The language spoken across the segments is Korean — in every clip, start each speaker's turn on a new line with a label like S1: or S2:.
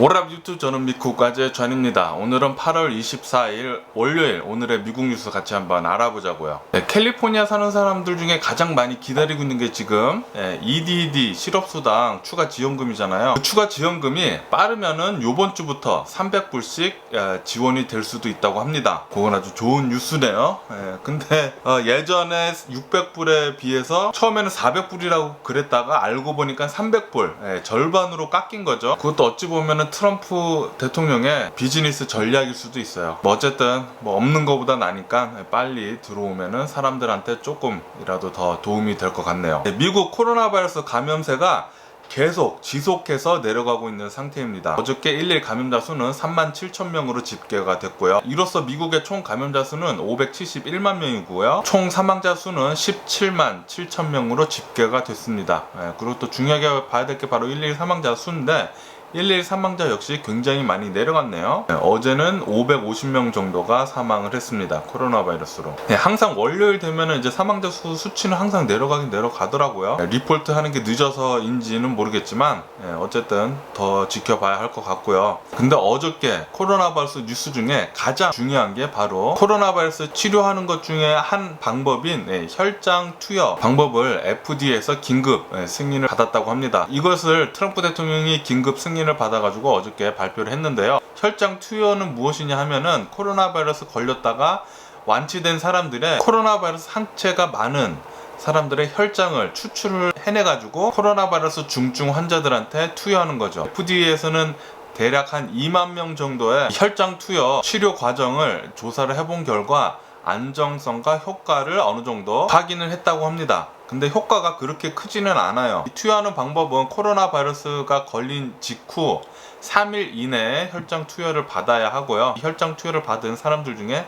S1: 오랍 유튜브 저는 미국과제 전입니다. 오늘은 8월 24일 월요일 오늘의 미국 뉴스 같이 한번 알아보자고요. 캘리포니아 사는 사람들 중에 가장 많이 기다리고 있는 게 지금 EDD 실업수당 추가 지원금이잖아요. 그 추가 지원금이 빠르면은 요번 주부터 300불씩 지원이 될 수도 있다고 합니다. 그건 아주 좋은 뉴스네요. 근데 예전에 600불에 비해서 처음에는 400불이라고 그랬다가 알고 보니까 300불 절반으로 깎인 거죠. 그것도 어찌 보면은 트럼프 대통령의 비즈니스 전략일 수도 있어요. 어쨌든 없는 것보다 나니까 빨리 들어오면은 사람들한테 조금이라도 더 도움이 될 것 같네요. 미국 코로나 바이러스 감염세가 계속 지속해서 내려가고 있는 상태입니다. 어저께 일일 감염자 수는 37,000명으로 집계가 됐고요. 이로써 미국의 총 감염자 수는 571만 명이고요. 총 사망자 수는 17만 7천 명으로 집계가 됐습니다. 그리고 또 중요하게 봐야 될 게 바로 일일 사망자 수인데 1일 사망자 역시 굉장히 많이 내려갔네요. 어제는 550명 정도가 사망을 했습니다. 코로나 바이러스로. 항상 월요일 되면은 이제 사망자 수치는 항상 내려가긴 내려가더라고요. 리포트 하는 게 늦어서인지는 모르겠지만 어쨌든 더 지켜봐야 할 것 같고요. 근데 어저께 코로나 바이러스 뉴스 중에 가장 중요한 게 바로 코로나 바이러스 치료하는 것 중에 한 방법인 혈장 투여 방법을 FDA에서 긴급 승인을 받았다고 합니다. 이것을 트럼프 대통령이 긴급 승인을 받아가지고 어저께 발표를 했는데요. 혈장 투여는 무엇이냐 하면은 코로나 바이러스 걸렸다가 완치된 사람들의 코로나 바이러스 항체가 많은 사람들의 혈장을 추출을 해내가지고 코로나 바이러스 중증 환자들한테 투여하는 거죠. FDA에서는 대략 한 2만 명 정도의 혈장 투여 치료 과정을 조사를 해본 결과 안정성과 효과를 어느 정도 확인을 했다고 합니다. 근데 효과가 그렇게 크지는 않아요. 투여하는 방법은 코로나 바이러스가 걸린 직후 3일 이내에 혈장 투여를 받아야 하고요. 혈장 투여를 받은 사람들 중에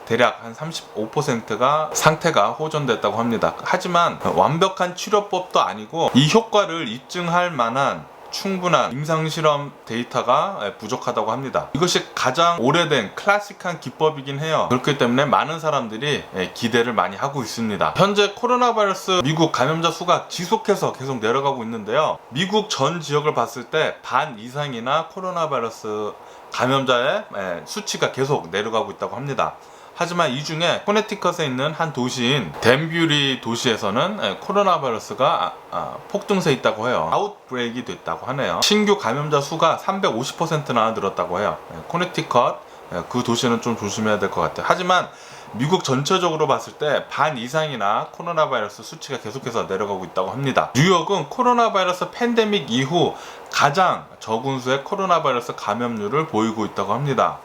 S1: 대략 한 35%가 상태가 호전됐다고 합니다. 하지만 완벽한 치료법도 아니고 이 효과를 입증할 만한 충분한 임상실험 데이터가 부족하다고 합니다. 이것이 가장 오래된 클래식한 기법이긴 해요. 그렇기 때문에 많은 사람들이 기대를 많이 하고 있습니다. 현재 코로나 바이러스 미국 감염자 수가 지속해서 계속 내려가고 있는데요. 미국 전 지역을 봤을 때 반 이상이나 코로나 바이러스 감염자의 수치가 계속 내려가고 있다고 합니다. 하지만 이 중에 코네티컷에 있는 한 도시인 댄뷰리 도시에서는 코로나 바이러스가 폭등세에 있다고 해요. 아웃브레이크가 됐다고 하네요. 신규 감염자 수가 350%나 늘었다고 해요. 코네티컷 그 도시는 좀 조심해야 될 것 같아요. 하지만 미국 전체적으로 봤을 때 반 이상이나 코로나 바이러스 수치가 계속해서 내려가고 있다고 합니다. 뉴욕은 코로나 바이러스 팬데믹 이후 가장 적은 수의 코로나 바이러스 감염률을 보이고 있다고 합니다.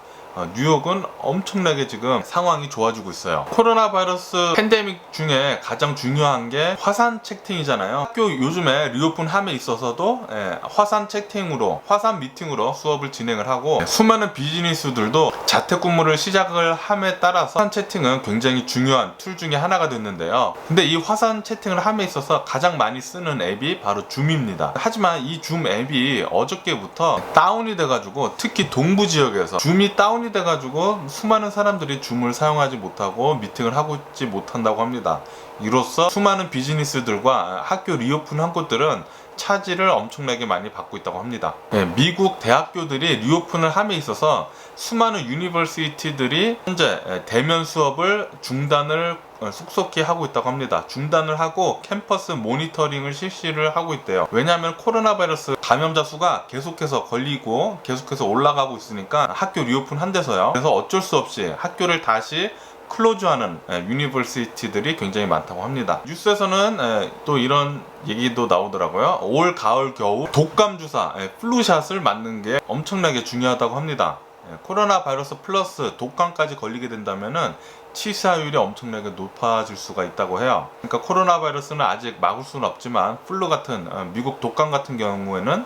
S1: 뉴욕은 엄청나게 지금 상황이 좋아지고 있어요. 코로나 바이러스 팬데믹 중에 가장 중요한 게 화상 채팅이잖아요. 학교 요즘에 리오픈함에 있어서도 화상 채팅으로 화상 미팅으로 수업을 진행을 하고 수많은 비즈니스들도 재택근무를 시작을 함에 따라서 화상 채팅은 굉장히 중요한 툴 중에 하나가 됐는데요. 근데 이 화상 채팅을 함에 있어서 가장 많이 쓰는 앱이 바로 줌입니다. 하지만 이 줌 앱이 어저께부터 다운이 돼가지고 특히 동부 지역에서 줌이 다운이 돼가지고 수많은 사람들이 줌을 사용하지 못하고 미팅을 하고 있지 못한다고 합니다. 이로써 수많은 비즈니스들과 학교 리오픈한 곳들은 차질을 엄청나게 많이 받고 있다고 합니다. 미국 대학교들이 리오픈을 함에 있어서 수많은 유니버시티들이 현재 대면 수업을 중단을 속속히 하고 있다고 합니다. 중단을 하고 캠퍼스 모니터링을 실시를 하고 있대요. 왜냐하면 코로나 바이러스 감염자 수가 계속해서 걸리고 계속해서 올라가고 있으니까 학교 리오픈 한대서요. 그래서 어쩔 수 없이 학교를 다시 클로즈하는 유니버시티들이 굉장히 많다고 합니다. 뉴스에서는 또 이런 얘기도 나오더라고요. 올 가을 겨우 독감 주사 플루샷을 맞는 게 엄청나게 중요하다고 합니다. 코로나 바이러스 플러스 독감까지 걸리게 된다면은 치사율이 엄청나게 높아질 수가 있다고 해요. 그러니까 코로나 바이러스는 아직 막을 수는 없지만 플루 같은 미국 독감 같은 경우에는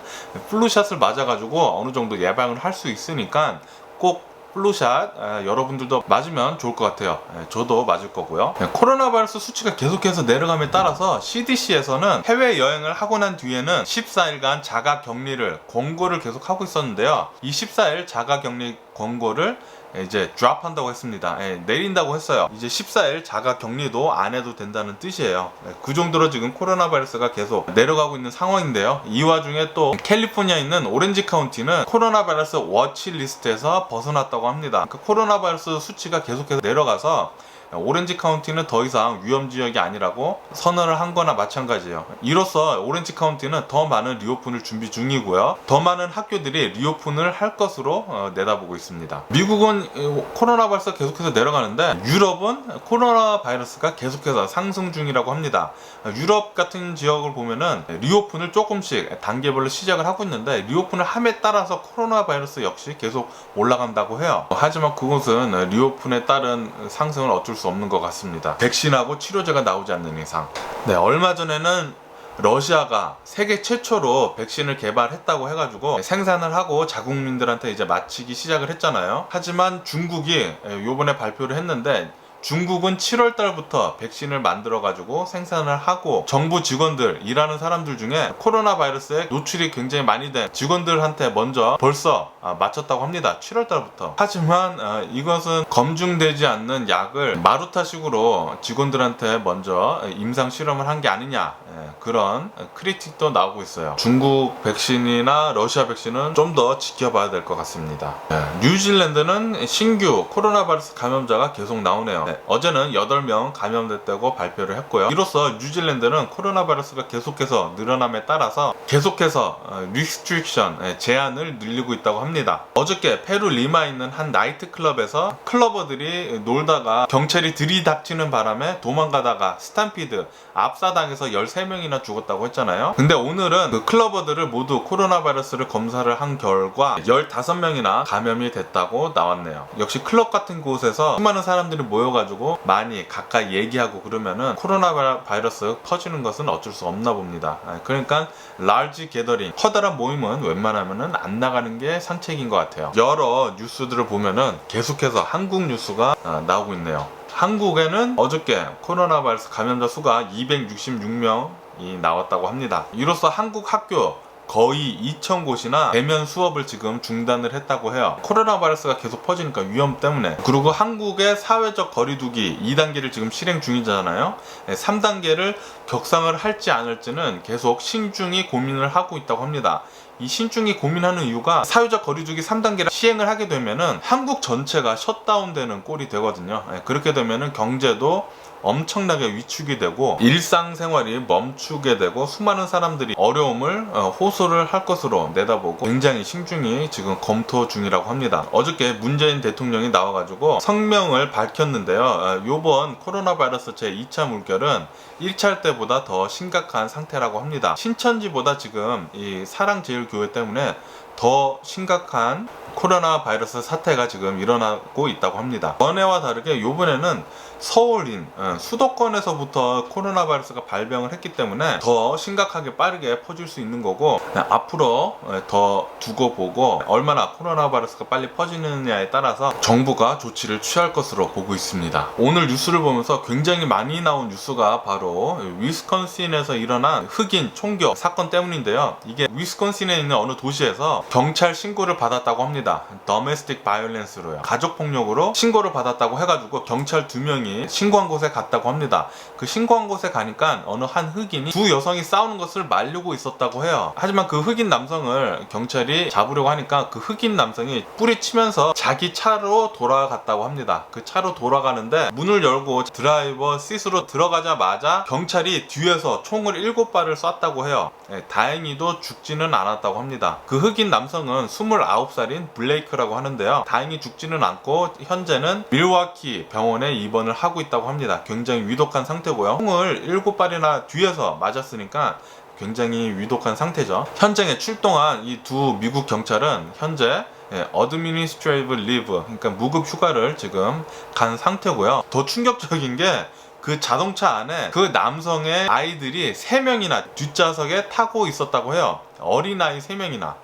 S1: 플루샷을 맞아가지고 어느 정도 예방을 할 수 있으니까 꼭 플루샷 여러분들도 맞으면 좋을 것 같아요. 저도 맞을 거고요. 코로나 바이러스 수치가 계속해서 내려감에 따라서 CDC에서는 해외여행을 하고 난 뒤에는 14일간 자가격리를 권고를 계속 하고 있었는데요. 이 14일 자가격리 권고를 이제 드랍한다고 했습니다. 내린다고 했어요. 이제 14일 자가 격리도 안 해도 된다는 뜻이에요. 그 정도로 지금 코로나 바이러스가 계속 내려가고 있는 상황인데요. 이 와중에 또 캘리포니아에 있는 오렌지 카운티는 코로나 바이러스 워치 리스트에서 벗어났다고 합니다. 그 코로나 바이러스 수치가 계속해서 내려가서 오렌지 카운티는 더 이상 위험 지역이 아니라고 선언을 한 거나 마찬가지예요. 이로써 오렌지 카운티는 더 많은 리오픈을 준비 중이고요. 더 많은 학교들이 리오픈을 할 것으로 내다보고 있습니다. 미국은 코로나 바이러스가 계속해서 내려가는데 유럽은 코로나 바이러스가 계속해서 상승 중이라고 합니다. 유럽 같은 지역을 보면은 리오픈을 조금씩 단계별로 시작을 하고 있는데 리오픈을 함에 따라서 코로나 바이러스 역시 계속 올라간다고 해요. 하지만 그것은 리오픈에 따른 상승은 어쩔 수 없는 것 같습니다. 백신하고 치료제가 나오지 않는 이상. 얼마 전에는 러시아가 세계 최초로 백신을 개발했다고 해가지고 생산을 하고 자국민들한테 이제 마치기 시작을 했잖아요. 하지만 중국이 요번에 발표를 했는데 중국은 7월 달부터 백신을 만들어 가지고 생산을 하고 정부 직원들, 일하는 사람들 중에 코로나 바이러스에 노출이 굉장히 많이 된 직원들한테 먼저 벌써 맞췄다고 합니다. 7월 달부터. 하지만 이것은 검증되지 않는 약을 마루타식으로 직원들한테 먼저 임상 실험을 한 게 아니냐, 그런 크리틱도 나오고 있어요. 중국 백신이나 러시아 백신은 좀 더 지켜봐야 될 것 같습니다. 뉴질랜드는 신규 코로나 바이러스 감염자가 계속 나오네요. 어제는 8명 감염됐다고 발표를 했고요. 이로써 뉴질랜드는 코로나 바이러스가 계속해서 늘어남에 따라서 계속해서 리스트릭션, 제한을 늘리고 있다고 합니다. 어저께 페루 리마에 있는 한 나이트클럽에서 클러버들이 놀다가 경찰이 들이닥치는 바람에 도망가다가 스탬피드, 압사당해서 13명이나 죽었다고 했잖아요. 근데 오늘은 그 클러버들을 모두 코로나 바이러스를 검사를 한 결과 15명이나 감염이 됐다고 나왔네요. 역시 클럽 같은 곳에서 수많은 사람들이 모여가지고 많이 가까이 얘기하고 그러면은 코로나 바이러스 퍼지는 것은 어쩔 수 없나 봅니다. 그러니까 large gathering, 커다란 모임은 웬만하면은 안 나가는 게 상책인 것 같아요. 여러 뉴스들을 보면은 계속해서 한국 뉴스가 나오고 있네요. 한국에는 어저께 코로나 바이러스 감염자 수가 266명이 나왔다고 합니다. 이로써 한국 학교 거의 2,000곳이나 대면 수업을 지금 중단을 했다고 해요. 코로나 바이러스가 계속 퍼지니까 위험 때문에. 그리고 한국의 사회적 거리두기 2단계를 지금 실행 중이잖아요. 3단계를 격상을 할지 안 할지는 계속 신중히 고민을 하고 있다고 합니다. 이 신중히 고민하는 이유가 사회적 거리두기 3단계를 시행을 하게 되면은 한국 전체가 셧다운되는 꼴이 되거든요. 그렇게 되면은 경제도 엄청나게 위축이 되고 일상생활이 멈추게 되고 수많은 사람들이 어려움을 호소를 할 것으로 내다보고 굉장히 신중히 지금 검토 중이라고 합니다. 어저께 문재인 대통령이 나와가지고 성명을 밝혔는데요. 요번 코로나 바이러스 제2차 물결은 1차 때보다 더 심각한 상태라고 합니다. 신천지보다 지금 이 사랑제일교회 때문에 더 심각한 코로나 바이러스 사태가 지금 일어나고 있다고 합니다. 전에와 다르게 이번에는 서울인 수도권에서부터 코로나 바이러스가 발병을 했기 때문에 더 심각하게 빠르게 퍼질 수 있는 거고, 앞으로 더 두고 보고 얼마나 코로나 바이러스가 빨리 퍼지느냐에 따라서 정부가 조치를 취할 것으로 보고 있습니다. 오늘 뉴스를 보면서 굉장히 많이 나온 뉴스가 바로 위스콘신에서 일어난 흑인 총격 사건 때문인데요. 이게 위스콘신에 있는 어느 도시에서 경찰 신고를 받았다고 합니다. Domestic Violence로요. 가족폭력으로 신고를 받았다고 해가지고 경찰 2명이 신고한 곳에 갔다고 합니다. 그 신고한 곳에 가니까 어느 한 흑인이 두 여성이 싸우는 것을 말리고 있었다고 해요. 하지만 그 흑인 남성을 경찰이 잡으려고 하니까 그 흑인 남성이 뿌리치면서 자기 차로 돌아갔다고 합니다. 그 차로 돌아가는데 문을 열고 드라이버 시트로 들어가자마자 경찰이 뒤에서 총을 7발을 쐈다고 해요. 다행히도 죽지는 않았다고 합니다. 그 흑인 남성은 29살인 블레이크라고 하는데요. 다행히 죽지는 않고 현재는 밀워키 병원에 입원을 하고 있다고 합니다. 굉장히 위독한 상태고요. 총을 7발이나 뒤에서 맞았으니까 굉장히 위독한 상태죠. 현장에 출동한 이 두 미국 경찰은 현재 Administrative Leave, 그러니까 무급 휴가를 지금 간 상태고요. 더 충격적인 게 그 자동차 안에 그 남성의 아이들이 3명이나 뒷좌석에 타고 있었다고 해요. 어린아이 3명이나.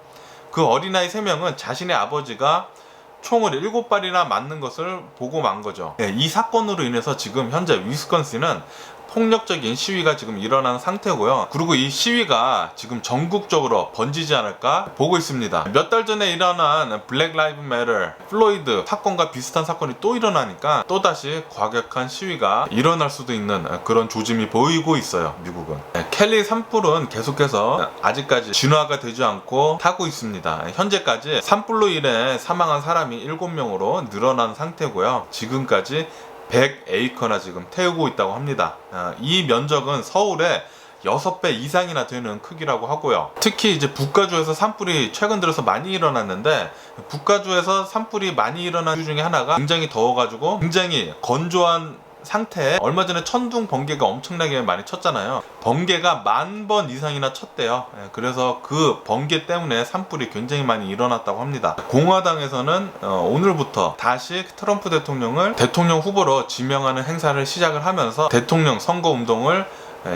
S1: 그 어린아이 3명은 자신의 아버지가 총을 7발이나 맞는 것을 보고 만 거죠. 이 사건으로 인해서 지금 현재 위스콘신은 폭력적인 시위가 지금 일어난 상태고요. 그리고 이 시위가 지금 전국적으로 번지지 않을까 보고 있습니다. 몇 달 전에 일어난 블랙 라이브 매터 플로이드 사건과 비슷한 사건이 또 일어나니까 또다시 과격한 시위가 일어날 수도 있는 그런 조짐이 보이고 있어요. 미국은. 켈리 산불은 계속해서 아직까지 진화가 되지 않고 타고 있습니다. 현재까지 산불로 인해 사망한 사람이 7명으로 늘어난 상태고요. 지금까지 100에이커나 지금 태우고 있다고 합니다. 이 면적은 서울의 6배 이상이나 되는 크기라고 하고요. 특히 이제 북가주에서 산불이 최근 들어서 많이 일어났는데, 북가주에서 산불이 많이 일어난 이유 중에 하나가 굉장히 더워가지고 굉장히 건조한 상태에 얼마 전에 천둥 번개가 엄청나게 많이 쳤잖아요. 번개가 10,000번 이상이나 쳤대요. 그래서 그 번개 때문에 산불이 굉장히 많이 일어났다고 합니다. 공화당에서는 오늘부터 다시 트럼프 대통령을 대통령 후보로 지명하는 행사를 시작을 하면서 대통령 선거 운동을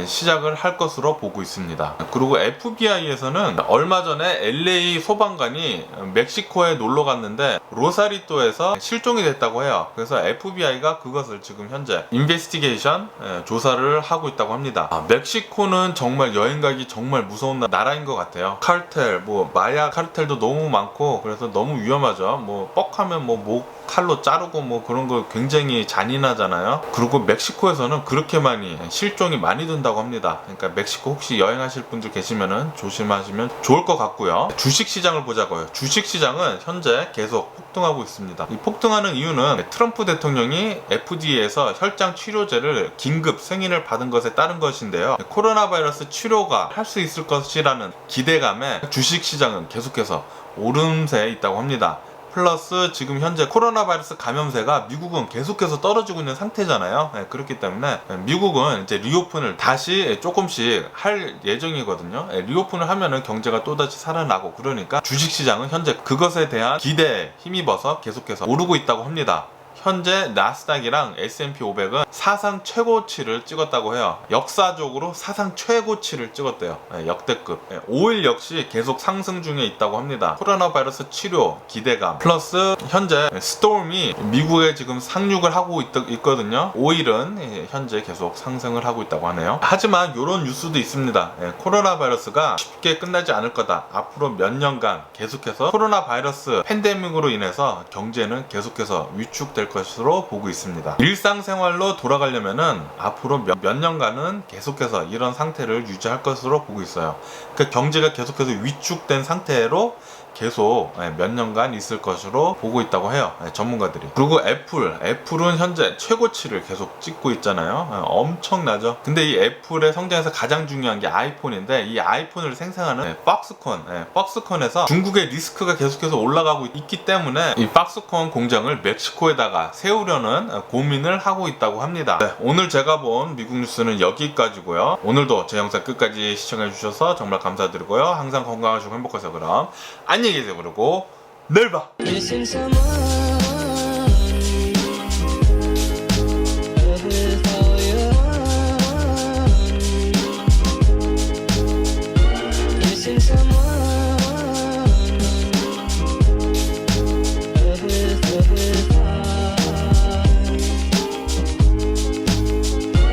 S1: 시작을 할 것으로 보고 있습니다. 그리고 FBI에서는 얼마 전에 LA 소방관이 멕시코에 놀러 갔는데 로사리또에서 실종이 됐다고 해요. 그래서 FBI가 그것을 지금 현재 인베스티게이션 조사를 하고 있다고 합니다. 멕시코는 정말 여행 가기 정말 무서운 나라인 것 같아요. 카르텔, 마약 카르텔도 너무 많고 그래서 너무 위험하죠. 뻑하면 목 칼로 자르고 그런 거 굉장히 잔인하잖아요. 그리고 멕시코에서는 그렇게 많이 실종이 많이 된다고 합니다. 그러니까 멕시코 혹시 여행하실 분들 계시면은 조심하시면 좋을 것 같고요. 주식시장을 보자고요. 주식시장은 현재 계속 폭등하고 있습니다. 이 폭등하는 이유는 트럼프 대통령이 FDA에서 혈장 치료제를 긴급 승인을 받은 것에 따른 것인데요. 코로나 바이러스 치료가 할 수 있을 것이라는 기대감에 주식시장은 계속해서 오름세에 있다고 합니다. 플러스 지금 현재 코로나 바이러스 감염세가 미국은 계속해서 떨어지고 있는 상태잖아요. 그렇기 때문에 미국은 이제 리오픈을 다시 조금씩 할 예정이거든요. 리오픈을 하면은 경제가 또다시 살아나고 그러니까 주식시장은 현재 그것에 대한 기대에 힘입어서 계속해서 오르고 있다고 합니다. 현재 나스닥이랑 S&P 500은 사상 최고치를 찍었다고 해요. 역사적으로 사상 최고치를 찍었대요. 역대급. 오일 역시 계속 상승 중에 있다고 합니다. 코로나 바이러스 치료 기대감 플러스 현재 스톰이 미국에 지금 상륙을 하고 있거든요. 오일은 현재 계속 상승을 하고 있다고 하네요. 하지만 이런 뉴스도 있습니다. 코로나 바이러스가 쉽게 끝나지 않을 거다. 앞으로 몇 년간 계속해서 코로나 바이러스 팬데믹으로 인해서 경제는 계속해서 위축될 것으로 보고 있습니다. 일상생활로 돌아가려면은 앞으로 몇 년간은 계속해서 이런 상태를 유지할 것으로 보고 있어요. 그 경제가 계속해서 위축된 상태로 계속 몇 년간 있을 것으로 보고 있다고 해요. 전문가들이. 그리고 애플은 현재 최고치를 계속 찍고 있잖아요. 엄청나죠. 근데 이 애플의 성장에서 가장 중요한 게 아이폰인데, 이 아이폰을 생산하는 박스콘에서 중국의 리스크가 계속해서 올라가고 있기 때문에 이 박스콘 공장을 멕시코에다가 세우려는 고민을 하고 있다고 합니다. 오늘 제가 본 미국 뉴스는 여기까지고요. 오늘도 제 영상 끝까지 시청해 주셔서 정말 감사드리고요. 항상 건강하시고 행복하세요. 그럼 안녕히 계세요. 그리고 내일 봐.